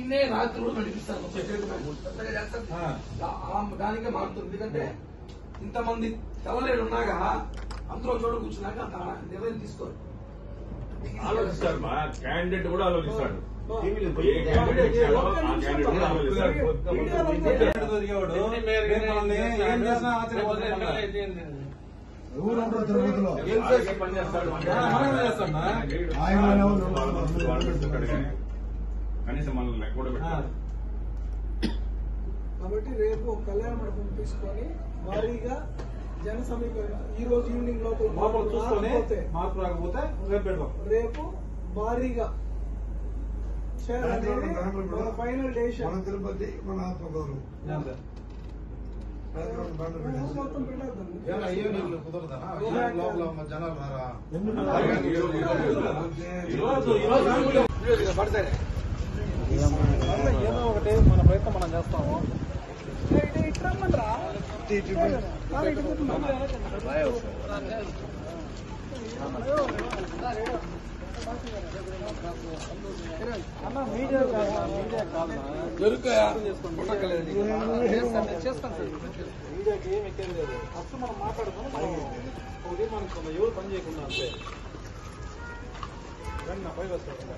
దీన్నే రాత్రి కూడా నడిపిస్తారు దానికే మారుతుంది. ఎందుకంటే ఇంతమంది తెల్లలేడు ఉన్నాగా అందరూ చోట కూర్చున్నాక అంత నిర్ణయం తీసుకోరు. ఆలోచిస్తారు మా క్యాండిడేట్ కూడా ఆలోచిస్తాడు. కనీసం మనల్ని లెక్క కూడా పెట్టారు. కాబట్టి రేపు కళ్యాణ మండపం తీసుకొని భారీగా జన సమీకరణ ఈ రోజు ఈవినింగ్ లోపల చూసుకొని మార్పు రాకపోతే రేపు భారీగా ఫైనల్ డెసిషన్ తిరుపతి మన ఆత్మగౌరవం మొత్తం పెట్టేద్దాం. పడతాయి ఏదో ఒకటి మన ప్రయత్నం మనం చేస్తాము. ఇట్రమ్మంటారా అన్న మీడియా కాదు చేస్తాను సార్. మీడియాకి ఏమి ఎక్కేది లేదు. ఫస్ట్ మనం మాట్లాడుకుని ఒకటి మనకు ఎవరు పని చేయకుండా అంతే రండి పై వస్తాను.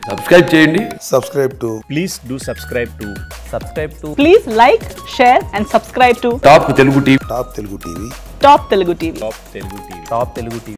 సబ్స్క్రైబ్ చేయండి. Please do subscribe to. Please like, share and subscribe to top Telugu TV. Top Telugu TV. Top Telugu TV.